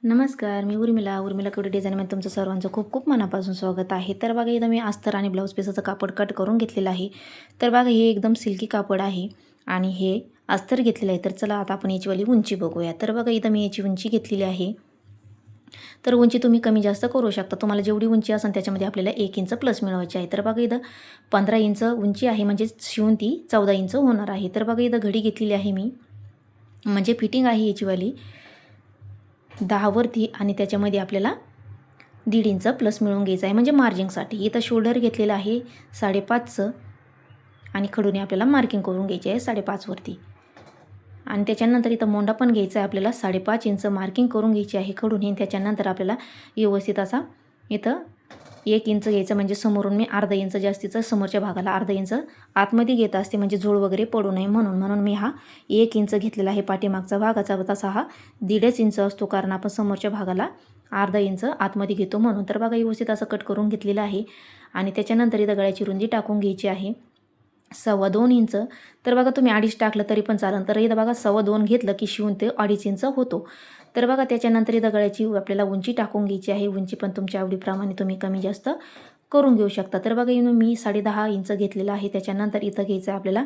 नमस्कार, मी उर्मिला कुडे डिझाईनमध्ये तुमचं सर्वांचं खूप खूप मनापासून स्वागत आहे. तर बघा इथं मी अस्तर आणि ब्लाऊज पीसाचं कापड कट करून घेतलेलं आहे. तर बघा हे एकदम सिल्की कापड आहे आणि हे अस्तर घेतलेलं आहे. तर चला आता आपण याचीवाली उंची बघूया. तर बघा इथं मी याची उंची घेतलेली आहे. तर उंची तुम्ही कमी जास्त करू शकता. तुम्हाला जेवढी उंची असेल त्याच्यामध्ये आपल्याला 1 इंच प्लस मिळवायची आहे. तर बघा इथं 15 इंच उंची आहे, म्हणजे शिवून ती 14 इंच होणार आहे. तर बघा इथं घडी घेतलेली आहे मी, म्हणजे फिटिंग आहे याचीवाली 10 वरती आणि त्याच्यामध्ये आपल्याला 1.5 इंच प्लस मिळवून घ्यायचं आहे, म्हणजे मार्जिंगसाठी. इथं शोल्डर घेतलेलं आहे 5.5चं आणि खडूने आपल्याला मार्किंग करून घ्यायची आहे 5.5 वरती. आणि त्याच्यानंतर इथं मोंडा पण घ्यायचा आहे आपल्याला 5.5 इंच मार्किंग करून घ्यायची आहे खडूने. त्याच्यानंतर आपल्याला व्यवस्थित असा इथं 1 इंच घ्यायचं, म्हणजे समोरून मी अर्धा इंच जास्तीचं समोरच्या भागाला अर्धा इंच आतमध्ये घेत असते, म्हणजे झोळ वगैरे पडू नये म्हणून मी हा 1 इंच घेतलेला आहे. पाठीमागचा भागाचा तसा हा 1.5 इंच असतो, कारण आपण समोरच्या भागाला अर्धा इंच आतमध्ये घेतो म्हणून. तर बघा व्यवस्थित असं कट करून घेतलेलं आहे. आणि त्याच्यानंतर इथं गळ्याची रुंदी टाकून घ्यायची आहे 2.25 इंच. तर बघा तुम्ही 2.5 टाकलं तरी पण चालेल. तर इथं बघा 2.25 घेतलं की शिवून ते 2.5 इंच होतो. तर बघा त्याच्यानंतर इथं गळ्याची आपल्याला उंची टाकून घ्यायची आहे. उंची पण तुमच्या आवडीप्रमाणे तुम्ही कमी जास्त करून घेऊ शकता. तर बघा इथं मी 10.5 इंच घेतलेलं आहे. त्याच्यानंतर इथं घ्यायचं आहे आपल्याला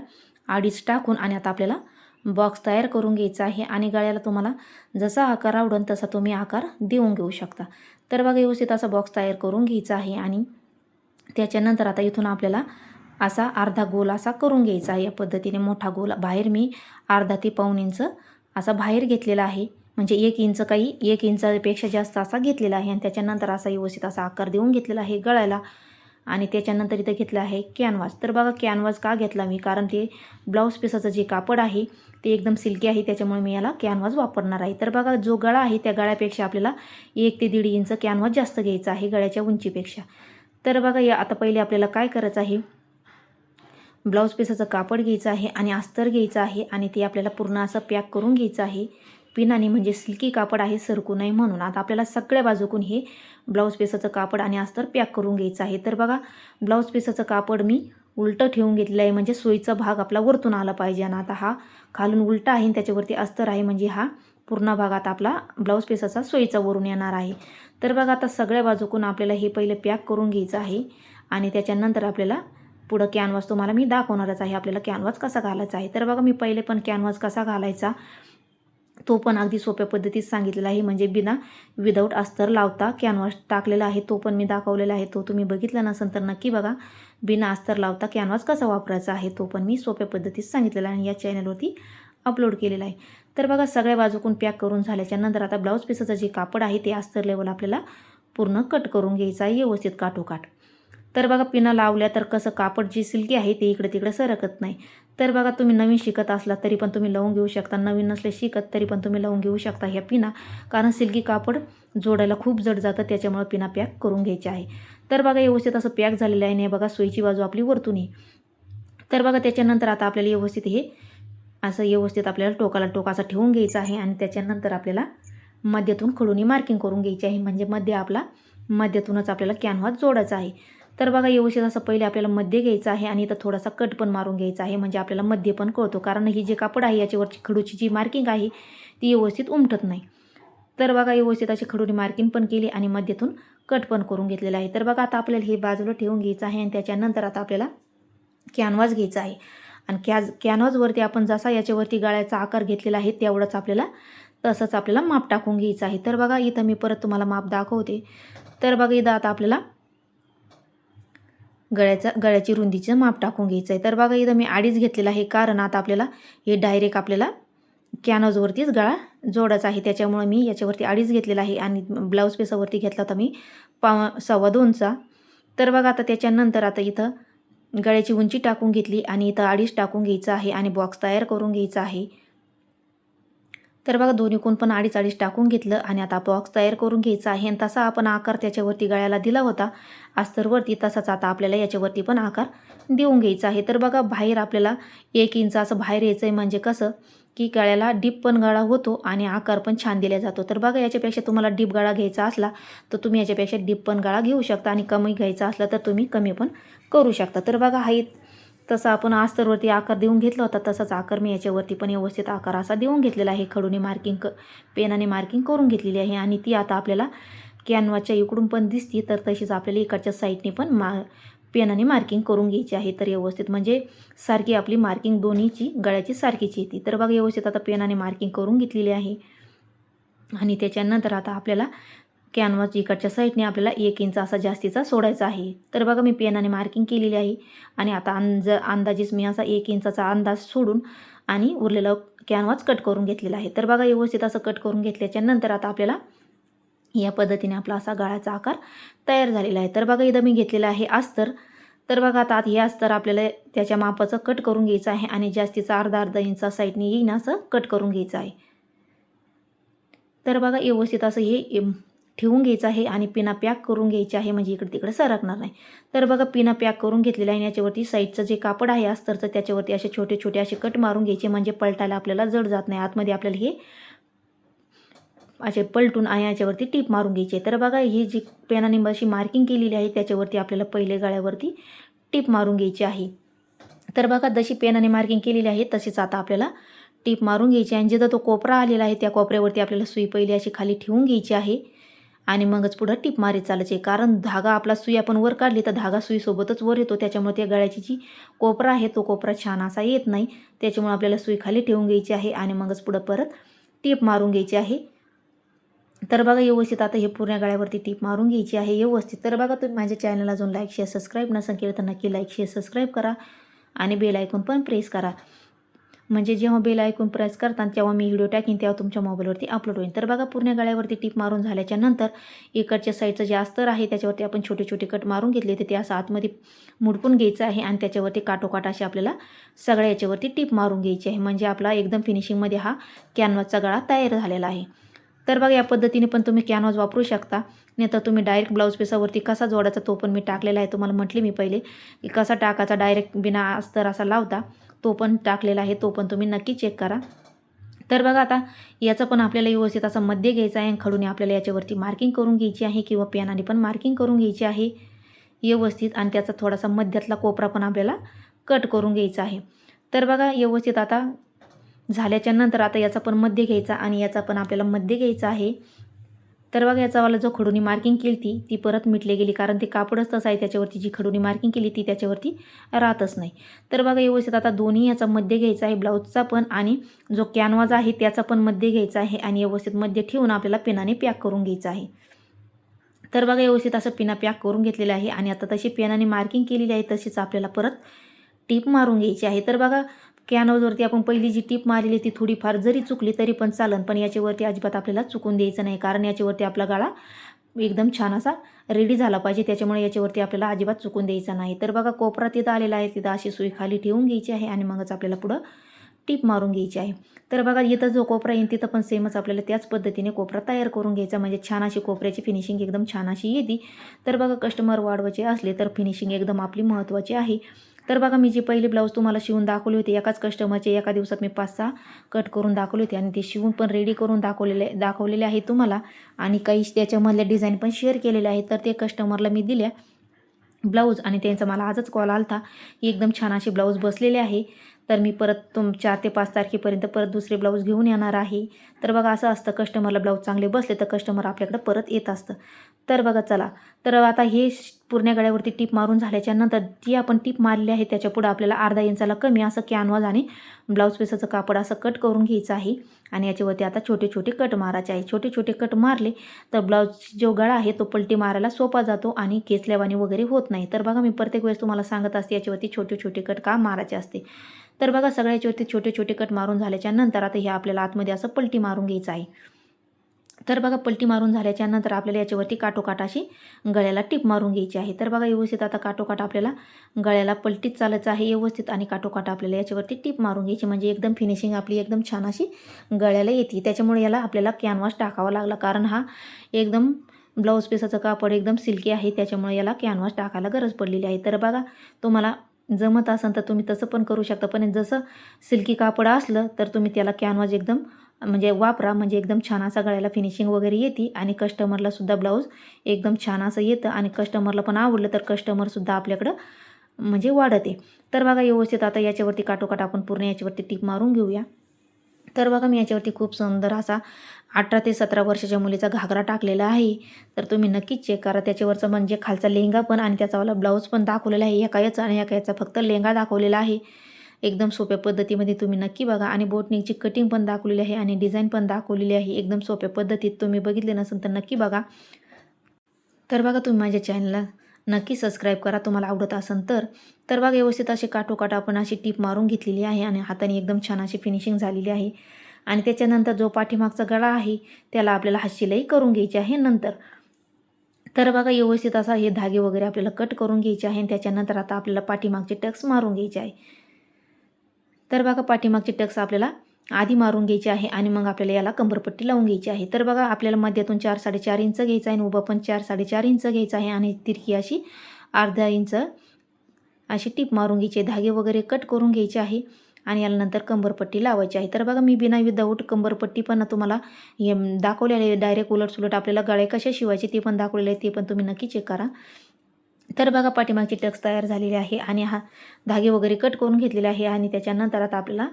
2.5 टाकून, आणि आता आपल्याला बॉक्स तयार करून घ्यायचा आहे. आणि गळ्याला तुम्हाला जसा आकार आवडेल तसा तुम्ही आकार देऊन घेऊ शकता. तर बघा व्यवस्थित असा बॉक्स तयार करून घ्यायचा आहे. आणि त्याच्यानंतर आता इथून आपल्याला असा अर्धा गोल असा करून घ्यायचा आहे. या पद्धतीने मोठा गोल बाहेर मी अर्धा ते पाऊण इंच असा बाहेर घेतलेला आहे, म्हणजे 1 इंच, काही 1 इंचापेक्षा जास्त असा घेतलेला आहे. आणि त्याच्यानंतर असा व्यवस्थित असा आकार देऊन घेतलेला आहे गळ्याला. आणि त्याच्यानंतर इथं घेतलं आहे कॅनव्हास. तर बघा कॅनव्हास का घेतला मी, कारण ते ब्लाऊज पीसाचं जे कापड आहे ते एकदम सिल्की आहे, त्याच्यामुळे मी याला कॅनव्हास वापरणार आहे. तर बघा जो गळा आहे त्या गळ्यापेक्षा आपल्याला 1 ते 1.5 इंच कॅनव्हास जास्त घ्यायचा आहे गळ्याच्या उंचीपेक्षा. तर बघा या आता पहिले आपल्याला काय करायचं आहे, ब्लाऊज पीसाचं कापड घ्यायचं आहे आणि अस्तर घ्यायचं आहे आणि ते आपल्याला पूर्ण असं पॅक करून घ्यायचं आहे पिनाने, म्हणजे सिल्की कापड आहे सरकू नये म्हणून. आता आपल्याला सगळ्या बाजूकून हे ब्लाऊज पीसाचं कापड आणि अस्तर पॅक करून घ्यायचं आहे. तर बघा ब्लाऊज पीसाचं कापड मी उलटं ठेवून घेतलं आहे, म्हणजे सोयीचा भाग आपला वरतून आला पाहिजे. आणि आता हा खालून उलटा आहे आणि त्याच्यावरती अस्तर आहे, म्हणजे हा पूर्ण भाग आता आपला ब्लाऊज पीसाचा सोयीचा वरून येणार आहे. तर बघा आता सगळ्या बाजूकून आपल्याला हे पहिले पॅक करून घ्यायचं आहे. आणि त्याच्यानंतर आपल्याला पुढं कॅनव्हास तुम्हाला मी दाखवणारच आहे, आपल्याला कॅनव्हास कसा घालायचा आहे. तर बघा मी पहिले पण कॅनव्हास कसा घालायचा तो पण अगदी सोप्या पद्धतीत सांगितलेला आहे, म्हणजे विदाऊट अस्तर लावता कॅनव्हास टाकलेला आहे, तो पण मी दाखवलेला आहे. तो तुम्ही बघितला नसेल तर नक्की बघा. बिना अस्तर लावता कॅनव्हास कसा वापरायचा आहे तो पण मी सोप्या पद्धतीत सांगितलेला आहे आणि या चॅनलवरती अपलोड केलेला आहे. तर बघा सगळ्या बाजूकून पॅक करून झाल्याच्या नंतर आता ब्लाऊज पीसाचं जे कापड आहे ते अस्तर लेवल आपल्याला पूर्ण कट करून घ्यायचं आहे व्यवस्थित काठोकाठ. तर बघा पिना लावल्या तर कसं कापड जी सिल्की आहे ते इकडे तिकडे सरकत नाही. तर बघा तुम्ही नवीन शिकत असला तरी पण तुम्ही लावून घेऊ शकता, नवीन नसले शिकत तरी पण तुम्ही लावून घेऊ शकता ह्या पिना, कारण सिल्की कापड जोडायला खूप जड जातं, त्याच्यामुळे पिना पॅक करून घ्यायची आहे. तर बघा व्यवस्थित असं पॅक झालेलं आहे. नाही बघा सोयीची बाजू आपली वरतून आहे. तर बघा त्याच्यानंतर आता आपल्याला व्यवस्थित हे असं व्यवस्थित आपल्याला टोकाला टोकाचा ठेवून घ्यायचं आहे. आणि त्याच्यानंतर आपल्याला मध्यातून खडूनी मार्किंग करून घ्यायची आहे, म्हणजे मध्यातूनच आपल्याला कॅनव्हास जोडायचा आहे. तर बघा व्यवस्थित असं पहिले आपल्याला मध्ये घ्यायचं आहे आणि इथं थोडासा कट पण मारून घ्यायचा आहे, म्हणजे आपल्याला मध्ये पण कळतो, कारण ही जे कापड आहे याच्यावरची खडूची जी मार्किंग आहे ती व्यवस्थित उमटत नाही. तर बघा व्यवस्थित अशी खडूनी मार्किंग पण केली आणि मध्येतून कट पण करून घेतलेला आहे. तर बघा आता आपल्याला हे बाजूला ठेवून घ्यायचं आहे. आणि त्याच्यानंतर आता आपल्याला कॅनव्हास घ्यायचा आहे आणि कॅनव्हासवरती आपण जसा याच्यावरती गळ्याचा आकार घेतलेला आहे तेवढंच आपल्याला तसंच आपल्याला माप टाकून घ्यायचं आहे. तर बघा इथं मी परत तुम्हाला माप दाखवते. तर बघा इथं आता आपल्याला गळ्याची रुंदीचं माप टाकून घ्यायचं आहे. तर बघा इथं मी 2.5 घेतलेला आहे, कारण आता आपल्याला हे डायरेक्ट आपल्याला कॅनव्हासवरतीच गळा जोडायचा आहे, त्याच्यामुळे मी याच्यावरती 2.5 घेतलेला आहे. आणि ब्लाऊज पीसावरती घेतला होता मी 2.25चा. तर बघा आता त्याच्यानंतर आता इथं गळ्याची उंची टाकून घेतली आणि इथं 2.5 टाकून घ्यायचं आहे आणि बॉक्स तयार करून घ्यायचा आहे. तर बघा दोन्ही कोण पण 2.5 टाकून घेतलं आणि आता बॉक्स तयार करून घ्यायचा आहे. आणि तसा आपण आकार त्याच्यावरती गळ्याला दिला होता अस्तरवरती, तसाच आता आपल्याला याच्यावरती पण आकार देऊन घ्यायचा आहे. तर बघा बाहेर आपल्याला 1 इंच असं बाहेर यायचं आहे, म्हणजे कसं की गळ्याला डीप पण गळा होतो आणि आकार पण छान दिला जातो. तर बघा याच्यापेक्षा तुम्हाला डीप गळा घ्यायचा असला तर तुम्ही याच्यापेक्षा डीप पण गळा घेऊ शकता आणि कमी घ्यायचा असला तर तुम्ही कमी पण करू शकता. तर बघा हा तसा आपण अस्तरवरती आकार देऊन घेतला होता तसाच आकार मी याच्यावरती पण व्यवस्थित आकार असा देऊन घेतलेला आहे. खडूने मार्किंग पेनाने मार्किंग करून घेतलेली आहे आणि ती आता आपल्याला कॅनव्हाच्या इकडून पण दिसते, तर तशीच आपल्याला इकडच्या साईडने पण पेनाने मार्किंग करून घ्यायची आहे. तर व्यवस्थित म्हणजे सारखी आपली मार्किंग दोन्हीची गळ्याची सारखीच येते. तर बघा व्यवस्थित आता पेनाने मार्किंग करून घेतलेली आहे आणि त्याच्यानंतर आता आपल्याला कॅनव्हास इकडच्या साईडने आपल्याला 1 इंच असा जास्तीचा सोडायचा आहे. तर बघा मी पेनाने मार्किंग केलेली आहे आणि आता अंदाजेच मी असा 1 इंचाचा अंदाज सोडून आणि उरलेलं कॅनव्हास कट करून घेतलेला आहे. तर बघा व्यवस्थित असं कट करून घेतल्याच्या नंतर आता आपल्याला या पद्धतीने आपला असा गळ्याचा आकार तयार झालेला आहे. तर बघा इथं मी घेतलेलं आहे अस्तर. तर बघा आता हे अस्तर आपल्याला त्याच्या मापाचं कट करून घ्यायचं आहे आणि जास्तीचा अर्धा इंचा साईडने येईन असं कट करून घ्यायचं आहे. तर बघा व्यवस्थित असं हे ठेवून घ्यायचं आहे आणि पिना पॅक करून घ्यायची आहे, म्हणजे इकडे तिकडे सरकणार नाही. तर बघा पिना पॅक करून घेतलेला आहे. याच्यावरती साईडचं जे कापड आहे अस्तरचं त्याच्यावरती असे छोटे छोटे असे कट मारून घ्यायचे, म्हणजे पलटायला आपल्याला जड जात नाही. आतमध्ये आपल्याला हे असे पलटून आणि याच्यावरती टीप मारून घ्यायची. तर बघा ही जी पेनाने अशी मार्किंग केलेली आहे त्याच्यावरती आपल्याला पहिले गळ्यावरती टीप मारून घ्यायची आहे. तर बघा जशी पेनाने मार्किंग केलेली आहे तशीच आता आपल्याला टीप मारून घ्यायची आणि जिथं तो कोपरा आलेला आहे त्या कोपऱ्यावरती आपल्याला सुई पहिली अशी खाली ठेवून घ्यायची आहे आणि मगच पुढं टीप मारीत चालायचे. कारण धागा आपला सुई आपण वर काढली तर धागा सुईसोबतच वर येतो, त्याच्यामुळे त्या गळ्याची जी कोपरा आहे तो कोपरा छान असा येत नाही. त्याच्यामुळे आपल्याला सुई खाली ठेवून घ्यायची आहे आणि मगच पुढं परत टीप मारून घ्यायची आहे. तर बघा व्यवस्थित आता हे पूर्ण गळ्यावरती टीप मारून घ्यायची आहे व्यवस्थित. तर बघा तुम्ही माझ्या चॅनलला अजून लाईक शेअर सबस्क्राईब नसेल केलं तर नक्की लाईक शेअर सबस्क्राईब करा आणि बेल आयकॉन पण प्रेस करा, म्हणजे जेव्हा बेल आयकॉन प्रेस करता तेव्हा मी व्हिडिओ टाकीन तेव्हा तुमच्या मोबाईलवरती अपलोड होईल. तर बघा पूर्ण गळ्यावरती टीप मारून झाल्याच्या नंतर इकडच्या साईडचं जे अस्तर आहे त्याच्यावरती आपण छोटे छोटे कट मारून घेतले ते असं आतमध्ये मुडपून घ्यायचं आहे आणि त्याच्यावरती काटोकाट अशी आपल्याला सगळ्या याच्यावरती टीप मारून घ्यायची आहे, म्हणजे आपला एकदम फिनिशिंगमध्ये हा कॅनव्हासचा गळा तयार झालेला आहे. तर बघा या पद्धतीने पण तुम्ही कॅनव्हास वापरू शकता, नाही तर तुम्ही डायरेक्ट ब्लाऊज पीसावरती कसा जोडायचा तो पण मी टाकलेला आहे. तुम्हाला म्हटले मी पहिले की कसा टाकायचा डायरेक्ट बिना अस्तर असा लावता, तो पण टाकलेला आहे, तो पण तुम्ही नक्की चेक करा. तर बघा आता याचं पण आपल्याला व्यवस्थित असं मध्य घ्यायचं आहे. खडूने आपल्याला याच्यावरती मार्किंग करून घ्यायची आहे किंवा पेनाने पण मार्किंग करून घ्यायची आहे व्यवस्थित आणि त्याचा थोडासा मध्यातला कोपरा पण आपल्याला कट करून घ्यायचा आहे. तर बघा व्यवस्थित आता झाल्याच्या नंतर आता याचा पण मध्य घ्यायचा आणि याचा पण आपल्याला मध्य घ्यायचा आहे. तर बघा याचावाला जो खडूनी मार्किंग केली ती परत मिटली गेली, कारण ते कापडच तसं आहे त्याच्यावरती जी खडूनी मार्किंग केली ती त्याच्यावरती राहतच नाही. तर बघा व्यवस्थित आता दोन्ही याचा मध्य घ्यायचा आहे, ब्लाऊजचा पण आणि जो कॅनव्हास आहे त्याचा पण मध्य घ्यायचा आहे आणि व्यवस्थित मध्य ठेवून आपल्याला पेनाने पॅक करून घ्यायचं आहे. तर बघा व्यवस्थित असं पिना पॅक करून घेतलेलं आहे आणि आता तशी पेनाने मार्किंग केलेली आहे तशीच आपल्याला परत टीप मारून घ्यायची आहे. तर बघा कॅनव्हासवरती आपण पहिली जी टीप मारलेली ती थोडीफार जरी चुकली तरी पण चालन, पण याच्यावरती अजिबात आपल्याला चुकून द्यायचं नाही, कारण याच्यावरती आपला गळा एकदम छान असा रेडी झाला पाहिजे, त्याच्यामुळे याच्यावरती आपल्याला अजिबात चुकून द्यायचा नाही. तर बघा कोपरा तिथं आलेला आहे, तिथं अशी सुई खाली ठेवून घ्यायची आहे आणि मगच आपल्याला पुढं टीप मारून घ्यायची आहे. तर बघा इथं जो कोपरा येईल तिथं पण सेमच आपल्याला त्याच पद्धतीने कोपरा तयार करून घ्यायचा, म्हणजे छान अशी कोपऱ्याची फिनिशिंग एकदम छान अशी येते. तर बघा कस्टमर वाढवायचे असले तर फिनिशिंग एकदम आपली महत्त्वाची आहे. तर बघा मी जी पहिली ब्लाऊज तुम्हाला शिवून दाखवली होती एकाच कस्टमरचे, एका दिवसात मी 5-6 कट करून दाखवले होते आणि ते शिवून पण रेडी करून दाखवलेले आहे तुम्हाला आणि काही त्याच्यामधल्या डिझाईन पण शेअर केलेले आहेत. तर ते कस्टमरला मी दिल्या ब्लाऊज आणि त्यांचा मला आजच कॉल आला होता की एकदम छान अशी ब्लाऊज बसलेले आहे, तर मी परत 4 ते 5 तारखेपर्यंत परत दुसरे ब्लाऊज घेऊन येणार आहे. तर बघा असं असतं, कस्टमरला ब्लाऊज चांगले बसले तर कस्टमर आपल्याकडे परत येत असतं. तर बघा चला, तर आता हे पूर्ण गळ्यावरती टीप मारून झाल्याच्या नंतर जी आपण टीप मारली आहे त्याच्या पुढे आपल्याला अर्धा इंचाला कमी असं कॅनव्हास आणि ब्लाऊज पीसाचं कापड असं कट करून घ्यायचं आहे आणि याच्यावरती आता छोटे छोटे कट मारायचे आहे. छोटे छोटे कट मारले तर ब्लाऊज जो गळा आहे तो पलटी मारायला सोपा जातो आणि केसल्यावानी वगैरे होत नाही. तर बघा मी प्रत्येक वेळेस तुम्हाला सांगत असते याच्यावरती छोटे छोटे कट का मारायचे असते. तर बघा सगळ्याच्यावरती छोटे छोटे कट मारून झाल्याच्या नंतर आता हे आपल्याला आतमध्ये असं पलटी मारून घ्यायचं आहे. तर बघा पलटी मारून झाल्याच्या नंतर आपल्याला याच्यावरती काटोकाट अशी गळ्याला टीप मारून घ्यायची आहे. तर बघा व्यवस्थित आता काटोकाट आपल्याला गळ्याला पलटीच चालायचं आहे व्यवस्थित आणि काटोकाट आपल्याला याच्यावरती टीप मारून घ्यायची, म्हणजे एकदम फिनिशिंग आपली एकदम छान अशी गळ्याला येते. त्याच्यामुळे याला आपल्याला कॅनव्हास टाकावा लागला, कारण हा एकदम ब्लाऊज पीसाचं कापड एकदम सिल्की आहे, त्याच्यामुळे याला कॅनव्हास टाकायला गरज पडलेली आहे. तर बघा तुम्हाला जमत असेल तर तुम्ही तसं पण करू शकता, पण जसं सिल्की कापड असलं तर तुम्ही त्याला कॅनव्हास एकदम म्हणजे वापरा, म्हणजे एकदम छान असा गळ्याला फिनिशिंग वगैरे येते आणि कस्टमरला सुद्धा ब्लाऊज एकदम छान असं येतं आणि कस्टमरला पण आवडलं तर कस्टमरसुद्धा आपल्याकडं म्हणजे वाढते. तर बघा व्यवस्थित आता याच्यावरती काठोकाठ आपण पूर्ण याच्यावरती टीप मारून घेऊया. तर बघा मी याच्यावरती खूप सुंदर असा 18 ते 17 वर्षाच्या मुलीचा घागरा टाकलेला आहे. तर तुम्ही नक्कीच चेक करा. त्याच्यावरचं म्हणजे खालचा लेहंगा पण आणि त्याचावाला ब्लाऊज पण दाखवलेला आहे. एका याचा आणि एका याचा फक्त लेहंगा दाखवलेला आहे. एकदम सोप्या पद्धतीमध्ये तुम्ही नक्की बघा आणि बोटनेकची कटिंग पण दाखवलेली आहे आणि डिझाईन पण दाखवलेली आहे. एकदम सोप्या पद्धतीत तुम्ही बघितले नसेल तर नक्की बघा. तर बघा तुम्ही माझ्या चॅनलला नक्की सबस्क्राईब करा तुम्हाला आवडत असेल तर. तर बघा व्यवस्थित अशी काठोकाठ आपण अशी टीप मारून घेतलेली आहे आणि हाताने एकदम छान अशी फिनिशिंग झालेली आहे. आणि त्याच्यानंतर जो पाठीमागचा गळा आहे त्याला आपल्याला हात शिलाई करून घ्यायची आहे नंतर. तर बघा व्यवस्थित असा हे धागे वगैरे आपल्याला कट करून घ्यायचे आहे आणि त्याच्यानंतर आता आपल्याला पाठीमागचे टक्स मारून घ्यायचे आहे. तर बघा पाठीमागचे टक्स आपल्याला आधी मारून घ्यायचे आहे आणि मग आपल्याला याला कंबरपट्टी लावून घ्यायची आहे. तर बघा आपल्याला मध्यातून 4-4.5 इंच घ्यायचं आहे आणि उभं पण 4-4.5 इंच घ्यायचं आहे आणि तिरकी अशी अर्धा इंच अशी टीप मारून घ्यायची. धागे वगैरे कट करून घ्यायचे आहे आणि याला नंतर कंबरपट्टी लावायची आहे. तर बघा मी बिना विदाऊट कंबरपट्टी पण तुम्हाला हे दाखवलेले आहे. डायरेक्ट उलटसुलट आपल्याला गळे कसे शिवायचे ते पण दाखवलेले आहे. ते पण तुम्ही नक्की चेक करा. तर बघा पाठीमागचे टक्स तयार झालेले आहे आणि हा धागे वगैरे कट करून घेतलेले आहे आणि त्याच्यानंतर आता आपल्याला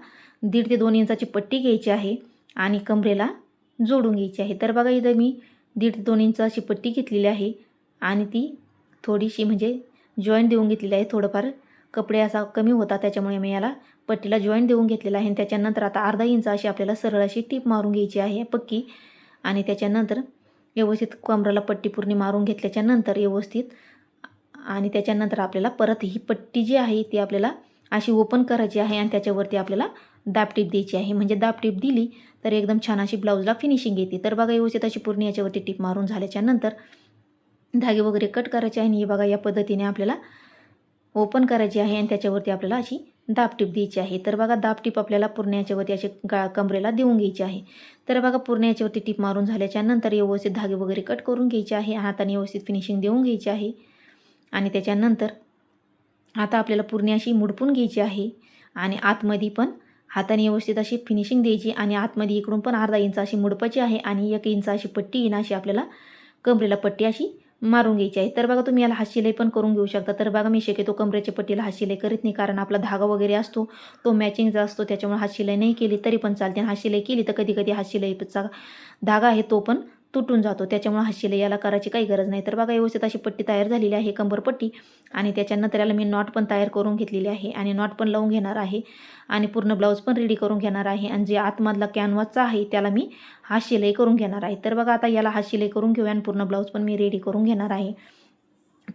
1.5 ते 2 इंचाची पट्टी घ्यायची आहे आणि कमरेला जोडून घ्यायची आहे. तर बघा इथं मी 1.5 ते 2 इंचाची पट्टी घेतलेली आहे आणि ती थोडीशी म्हणजे जॉईंट देऊन घेतलेली आहे. थोडंफार कपडे असा कमी होता त्याच्यामुळे मी याला पट्टीला जॉईंट देऊन घेतलेला आहे आणि त्याच्यानंतर आता अर्धा इंच अशी आपल्याला सरळ अशी टीप मारून घ्यायची आहे पक्की आणि त्याच्यानंतर व्यवस्थित कमरेला पट्टी पूर्ण मारून घेतल्याच्यानंतर व्यवस्थित आणि त्याच्यानंतर आपल्याला परत ही पट्टी जी आहे ती आपल्याला अशी ओपन करायची आहे आणि त्याच्यावरती आपल्याला दाबटीप द्यायची आहे. म्हणजे दाबटीप दिली तर एकदम छान अशी ब्लाऊजला फिनिशिंग येते. तर बघा व्यवस्थित अशी पूर्ण याच्यावरती टीप मारून झाल्याच्यानंतर धागे वगैरे कट करायचे आहे आणि हे बघा या पद्धतीने आपल्याला ओपन करायची आहे आणि त्याच्यावरती आपल्याला अशी दाबटीप द्यायची आहे. तर बघा दाबटीप आपल्याला पूर्ण याच्यावरती अशी कमरेला देऊन घ्यायची आहे. तर बघा पूर्ण याच्यावरती टीप मारून झाल्याच्यानंतर व्यवस्थित धागे वगैरे कट करून घ्यायचे आहे. हाताने व्यवस्थित फिनिशिंग देऊन घ्यायची आहे आणि त्याच्यानंतर आता आपल्याला पूर्ण अशी मुडपून घ्यायची आहे आणि आतमध्ये पण हाताने व्यवस्थित अशी फिनिशिंग द्यायची आणि आतमध्ये इकडून पण अर्धा इंच अशी मुडपाची आहे आणि 1 इंच अशी पट्टी येईन अशी आपल्याला कमरेला पट्टी अशी मारून घ्यायची आहे. तर बघा तुम्ही याला हात शिलाई पण करून घेऊ शकता. तर बघा मी शक्यतो कमरेच्या पट्टीला हात शिलाई करीत नाही कारण आपला धागा वगैरे असतो तो मॅचिंगचा असतो त्याच्यामुळे हात शिलाई नाही केली तरी पण चालते. हात शिलाई केली तर कधी कधी हात शिलाईचा धागा आहे तो पण तुटून जातो त्याच्यामुळे हात शिलाई याला करायची काही गरज नाही. तर बघा व्यवस्थित अशी पट्टी तयार झालेली आहे कंबरपट्टी आणि त्याच्यानंतर याला मी नॉट पण तयार करून घेतलेली आहे आणि नॉट पण लावून घेणार आहे आणि पूर्ण ब्लाऊज पण रेडी करून घेणार आहे आणि जे आतमधला कॅनव्हासचा आहे त्याला मी हात शिलाई करून घेणार आहे. तर बघा आता याला हात शिलाई करून घेऊया आणि पूर्ण ब्लाऊज पण मी रेडी करून घेणार आहे.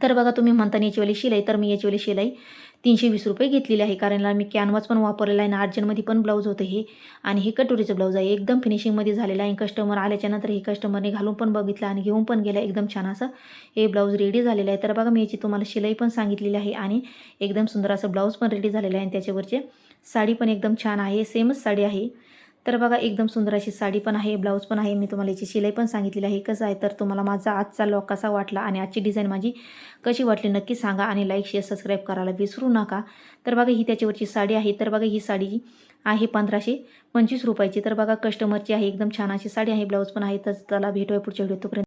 तर बघा तुम्ही म्हणता याचीवाली शिलाई तर मी याचीवाली शिलाई 320 रुपये घेतलेली आहे कारण मी कॅनव्हास पण वापरलेला आहे आणि अर्जंटमध्ये पण ब्लाऊज होतं हे आणि हे कटोरीचं ब्लाऊज आहे एकदम फिनिशिंगमध्ये झालेलं आहे. कस्टमर आल्याच्यानंतर हे कस्टमरने घालून पण बघितलं आणि घेऊन पण गेलं एकदम छान असं हे ब्लाऊज रेडी झालेलं आहे. तर बघा मी याची तुम्हाला शिलाई पण सांगितलेली आहे आणि एकदम सुंदर असं ब्लाऊज पण रेडी झालेलं आहे आणि त्याच्यावरचे साडी पण एकदम छान आहे सेमच साडी आहे. तर बघा एकदम सुंदर अशी साडी पण आहे ब्लाऊज पण आहे. मी तुम्हाला याची शिलाई पण सांगितलेली आहे. कसं आहे तर तुम्हाला माझा आजचा लॉग कसा वाटला आणि आजची डिझाईन माझी कशी वाटली नक्की सांगा आणि लाईक शेअर सबस्क्राईब करायला विसरू नका. तर बघा ही त्याच्यावरची साडी आहे. तर बघा ही साडी आहे 1525 रुपयाची. तर बघा कस्टमरची आहे एकदम छान अशी साडी आहे ब्लाऊज पण आहे. तर चला भेटूया पुढच्या व्हिडिओ तोपर्यंत